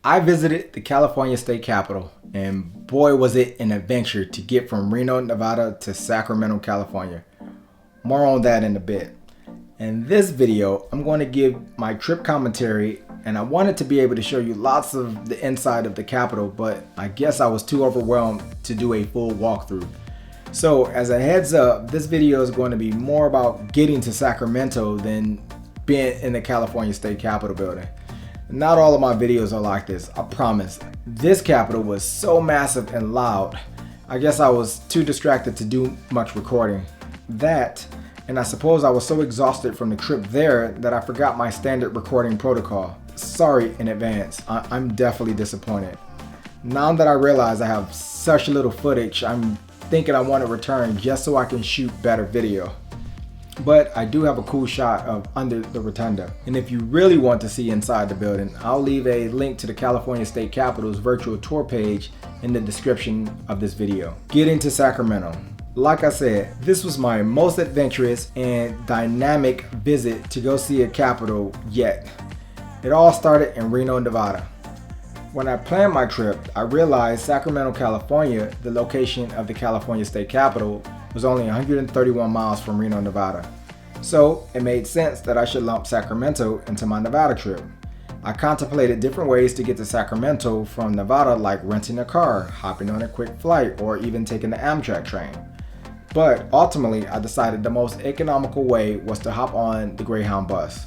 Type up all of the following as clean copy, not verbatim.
I visited the California state capitol, and boy was it an adventure to get from Reno, Nevada to Sacramento, California. More on that in a bit. In this video, I'm going to give my trip commentary, and I wanted to be able to show you lots of the inside of the capitol, but I guess I was too overwhelmed to do a full walkthrough. So as a heads up, this video is going to be more about getting to Sacramento than being in the California state capitol building. Not all of my videos are like this, I promise. This capitol was so massive and loud, I guess I was too distracted to do much recording. That, and I suppose I was so exhausted from the trip there that I forgot my standard recording protocol. Sorry in advance, I'm definitely disappointed. Now that I realize I have such little footage, I'm thinking I want to return just so I can shoot better video. But I do have a cool shot of under the rotunda. And if you really want to see inside the building, I'll leave a link to the California State Capitol's virtual tour page in the description of this video. Getting to Sacramento. Like I said, this was my most adventurous and dynamic visit to go see a capitol yet. It all started in Reno, Nevada. When I planned my trip, I realized Sacramento, California, the location of the California State Capitol, was only 131 miles from Reno, Nevada. So it made sense that I should lump Sacramento into my Nevada trip. I contemplated different ways to get to Sacramento from Nevada, like renting a car, hopping on a quick flight, or even taking the Amtrak train. But ultimately, I decided the most economical way was to hop on the Greyhound bus.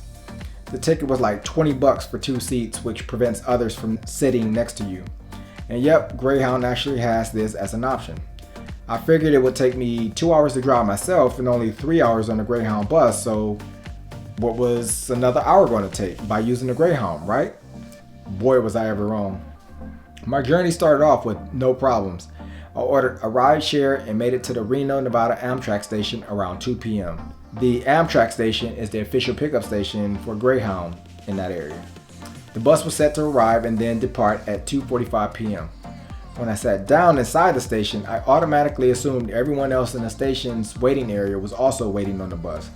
The ticket was like 20 bucks for 2 seats, which prevents others from sitting next to you. And yep, Greyhound actually has this as an option. I figured it would take me 2 hours to drive myself and only 3 hours on the Greyhound bus, so what was another hour going to take by using the Greyhound, right? Boy, was I ever wrong. My journey started off with no problems. I ordered a ride share and made it to the Reno, Nevada Amtrak station around 2 p.m. The Amtrak station is the official pickup station for Greyhound in that area. The bus was set to arrive and then depart at 2:45 p.m. When I sat down inside the station, I automatically assumed everyone else in the station's waiting area was also waiting on the bus.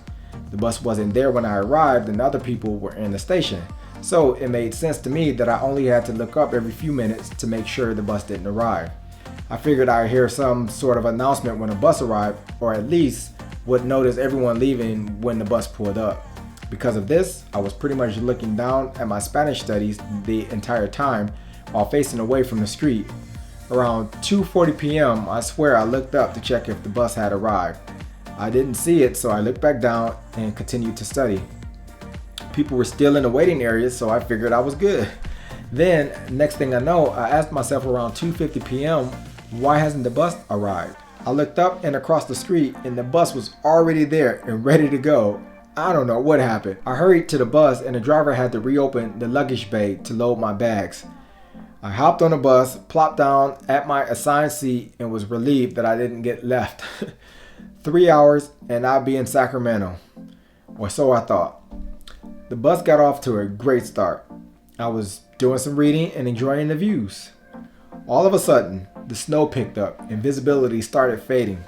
The bus wasn't there when I arrived and other people were in the station, so it made sense to me that I only had to look up every few minutes to make sure the bus didn't arrive. I figured I'd hear some sort of announcement when the bus arrived, or at least would notice everyone leaving when the bus pulled up. Because of this, I was pretty much looking down at my Spanish studies the entire time while facing away from the street. Around 2:40 p.m., I swear I looked up to check if the bus had arrived. I didn't see it, so I looked back down and continued to study. People were still in the waiting area, so I figured I was good. Then, next thing I know, I asked myself around 2:50 p.m., why hasn't the bus arrived? I looked up and across the street, and the bus was already there and ready to go. I don't know what happened. I hurried to the bus, and the driver had to reopen the luggage bay to load my bags. I hopped on the bus, plopped down at my assigned seat, and was relieved that I didn't get left. 3 hours and I'd be in Sacramento. Or so I thought. The bus got off to a great start. I was doing some reading and enjoying the views. All of a sudden, the snow picked up and visibility started fading.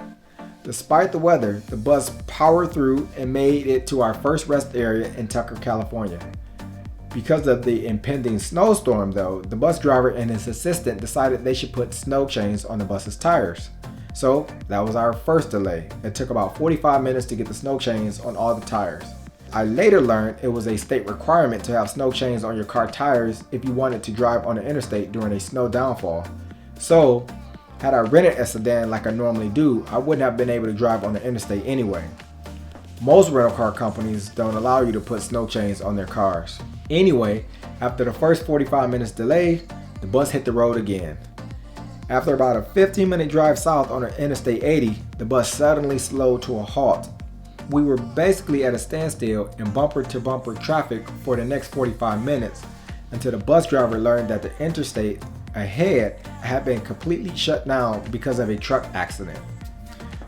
Despite the weather, the bus powered through and made it to our first rest area in Tucker, California. Because of the impending snowstorm though, the bus driver and his assistant decided they should put snow chains on the bus's tires. So that was our first delay. It took about 45 minutes to get the snow chains on all the tires. I later learned it was a state requirement to have snow chains on your car tires if you wanted to drive on the interstate during a snow downfall. So had I rented a sedan like I normally do, I wouldn't have been able to drive on the interstate anyway. Most rental car companies don't allow you to put snow chains on their cars. Anyway, after the first 45 minutes delay, the bus hit the road again. After about a 15-minute drive south on Interstate 80, the bus suddenly slowed to a halt. We were basically at a standstill in bumper-to-bumper traffic for the next 45 minutes until the bus driver learned that the interstate ahead had been completely shut down because of a truck accident.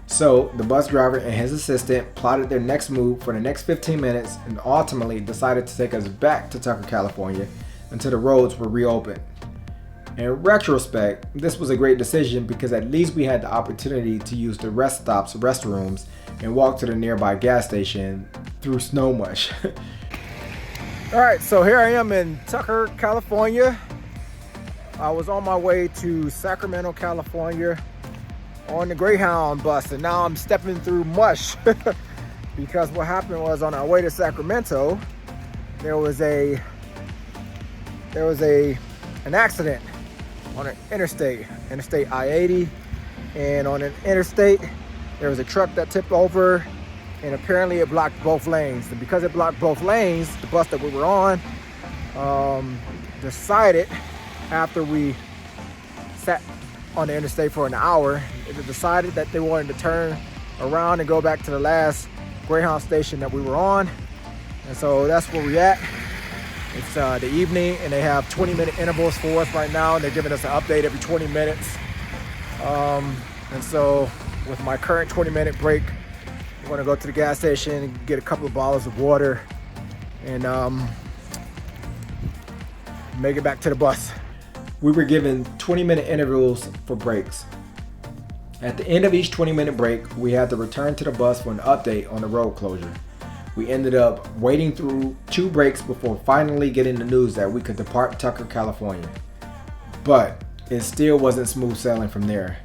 So the bus driver and his assistant plotted their next move for the next 15 minutes and ultimately decided to take us back to Tucker, California until the roads were reopened. In retrospect, this was a great decision because at least we had the opportunity to use the rest stop's restrooms and walk to the nearby gas station through snow mush. Alright, so here I am in Tucker, California. I was on my way to Sacramento, California on the Greyhound bus, and now I'm stepping through mush because what happened was on our way to Sacramento, there was an accident on an interstate I-80, and on an interstate there was a truck that tipped over, and apparently it blocked both lanes. And because it blocked both lanes, the bus that we were on decided, after we sat on the interstate for an hour, it decided that they wanted to turn around and go back to the last Greyhound station that we were on. And so that's where we're at. It's the evening, and they have 20-minute intervals for us right now, and they're giving us an update every 20 minutes. And so with my current 20-minute break, I'm gonna go to the gas station and get a couple of bottles of water and make it back to the bus. We were given 20-minute intervals for breaks. At the end of each 20-minute break, we had to return to the bus for an update on the road closure. We ended up waiting through 2 breaks before finally getting the news that we could depart Tucker, California. But it still wasn't smooth sailing from there.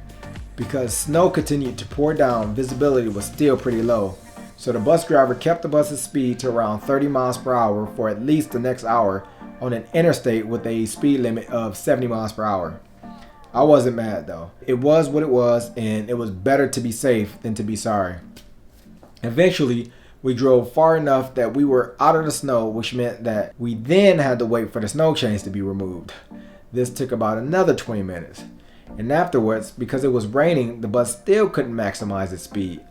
Because snow continued to pour down, visibility was still pretty low. So the bus driver kept the bus's speed to around 30 miles per hour for at least the next hour on an interstate with a speed limit of 70 miles per hour. I wasn't mad though. It was what it was, and it was better to be safe than to be sorry. Eventually, we drove far enough that we were out of the snow, which meant that we then had to wait for the snow chains to be removed. This took about another 20 minutes. And afterwards, because it was raining, the bus still couldn't maximize its speed.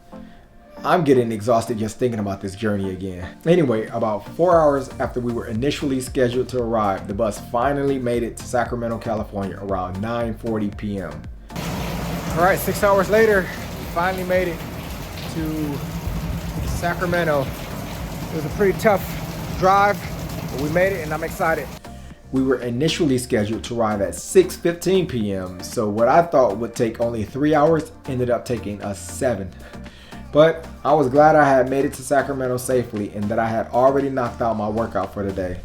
I'm getting exhausted just thinking about this journey again. Anyway, about 4 hours after we were initially scheduled to arrive, the bus finally made it to Sacramento, California around 9:40 p.m. All right, 6 hours later, we finally made it to Sacramento. It was a pretty tough drive, but we made it, and I'm excited. We were initially scheduled to arrive at 6:15 p.m. So what I thought would take only 3 hours ended up taking us 7. But I was glad I had made it to Sacramento safely and that I had already knocked out my workout for the day.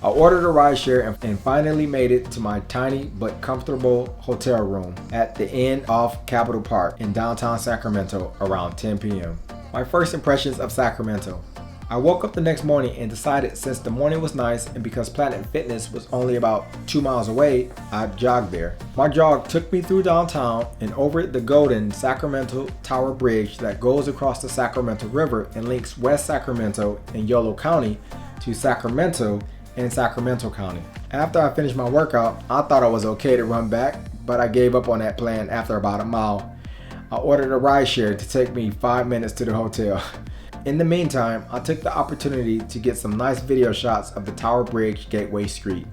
I ordered a rideshare and finally made it to my tiny but comfortable hotel room at the Inn off Capitol Park in downtown Sacramento around 10 p.m. My first impressions of Sacramento. I woke up the next morning and decided, since the morning was nice and because Planet Fitness was only about 2 miles away, I'd jog there. My jog took me through downtown and over the golden Sacramento Tower Bridge that goes across the Sacramento River and links West Sacramento in Yolo County to Sacramento in Sacramento County. After I finished my workout, I thought I was okay to run back, but I gave up on that plan after about a mile. I ordered a rideshare to take me 5 minutes to the hotel. In the meantime, I took the opportunity to get some nice video shots of the Tower Bridge Gateway Street.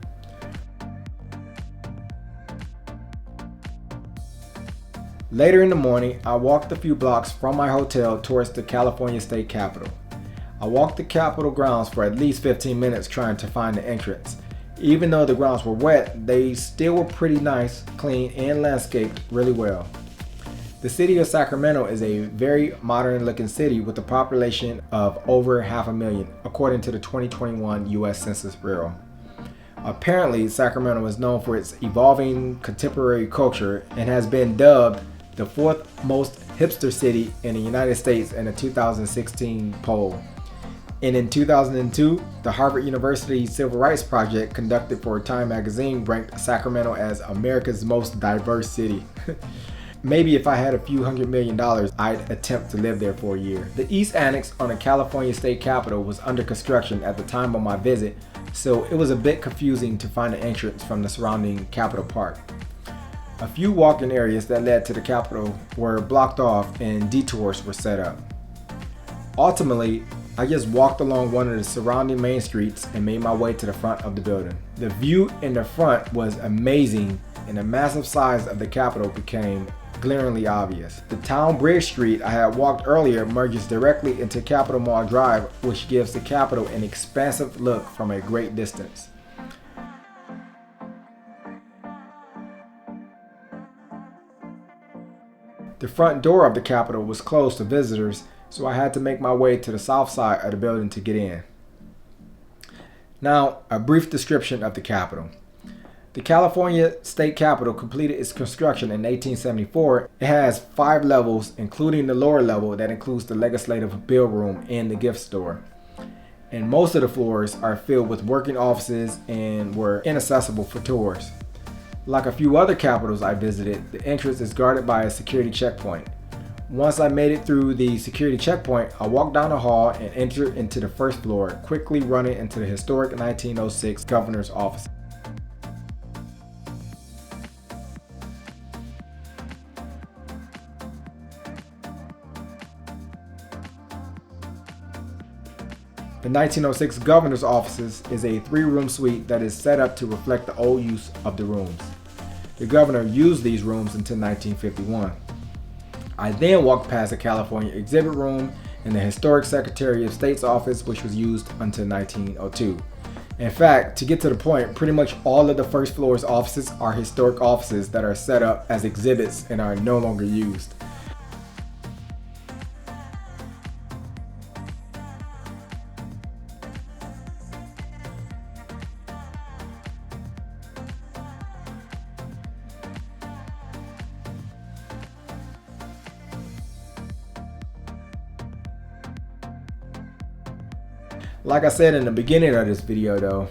Later in the morning, I walked a few blocks from my hotel towards the California State Capitol. I walked the Capitol grounds for at least 15 minutes trying to find the entrance. Even though the grounds were wet, they still were pretty nice, clean, and landscaped really well. The city of Sacramento is a very modern looking city with a population of over 500,000, according to the 2021 US Census Bureau. Apparently, Sacramento is known for its evolving contemporary culture and has been dubbed the 4th most hipster city in the United States in a 2016 poll. And in 2002, the Harvard University Civil Rights Project conducted for Time magazine ranked Sacramento as America's most diverse city. Maybe if I had a few $100 million, I'd attempt to live there for a year. The East Annex on the California State Capitol was under construction at the time of my visit, so it was a bit confusing to find an entrance from the surrounding Capitol Park. A few walking areas that led to the Capitol were blocked off and detours were set up. Ultimately, I just walked along one of the surrounding main streets and made my way to the front of the building. The view in the front was amazing, and the massive size of the Capitol became glaringly obvious. The town bridge street I had walked earlier merges directly into Capitol Mall Drive, which gives the Capitol an expansive look from a great distance. The front door of the Capitol was closed to visitors, so I had to make my way to the south side of the building to get in. Now, a brief description of the Capitol. The California State Capitol completed its construction in 1874. It has 5 levels, including the lower level that includes the legislative bill room and the gift store. And most of the floors are filled with working offices and were inaccessible for tours. Like a few other capitals I visited, the entrance is guarded by a security checkpoint. Once I made it through the security checkpoint, I walked down the hall and entered into the first floor, quickly running into the historic 1906 governor's office. The 1906 governor's offices is a 3-room suite that is set up to reflect the old use of the rooms. The governor used these rooms until 1951. I then walked past the California exhibit room and the historic Secretary of State's office, which was used until 1902. In fact, to get to the point, pretty much all of the first floor's offices are historic offices that are set up as exhibits and are no longer used. Like I said in the beginning of this video though,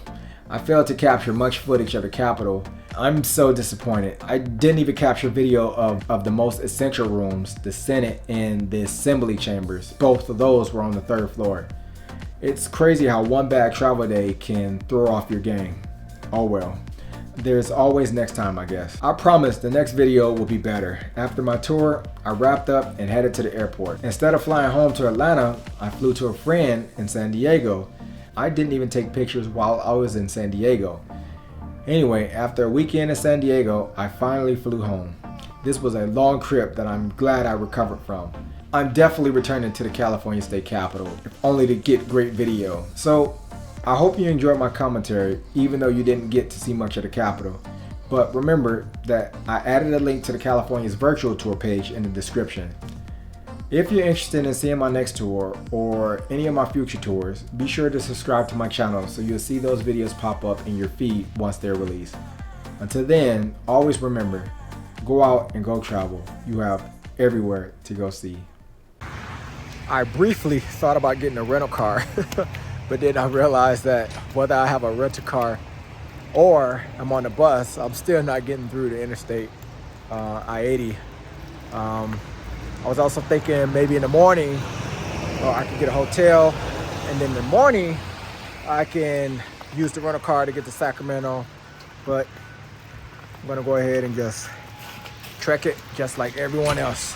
I failed to capture much footage of the Capitol. I'm so disappointed. I didn't even capture video of the most essential rooms, the Senate and the Assembly chambers. Both of those were on the 3rd floor. It's crazy how one bad travel day can throw off your game. Oh well. There's always next time, I guess. I promise the next video will be better. After my tour, I wrapped up and headed to the airport. Instead of flying home to Atlanta, I flew to a friend in San Diego. I didn't even take pictures while I was in San Diego. Anyway, after a weekend in San Diego, I finally flew home. This was a long trip that I'm glad I recovered from. I'm definitely returning to the California State Capitol, if only to get great video. So, I hope you enjoyed my commentary, even though you didn't get to see much of the Capitol. But remember that I added a link to the California's virtual tour page in the description. If you're interested in seeing my next tour or any of my future tours, be sure to subscribe to my channel so you'll see those videos pop up in your feed once they're released. Until then, always remember, go out and go travel. You have everywhere to go see. I briefly thought about getting a rental car. But then I realized that whether I have a rental car or I'm on the bus, I'm still not getting through the interstate I-80. I was also thinking maybe in the morning I could get a hotel, and then in the morning I can use the rental car to get to Sacramento. But I'm gonna go ahead and just trek it just like everyone else.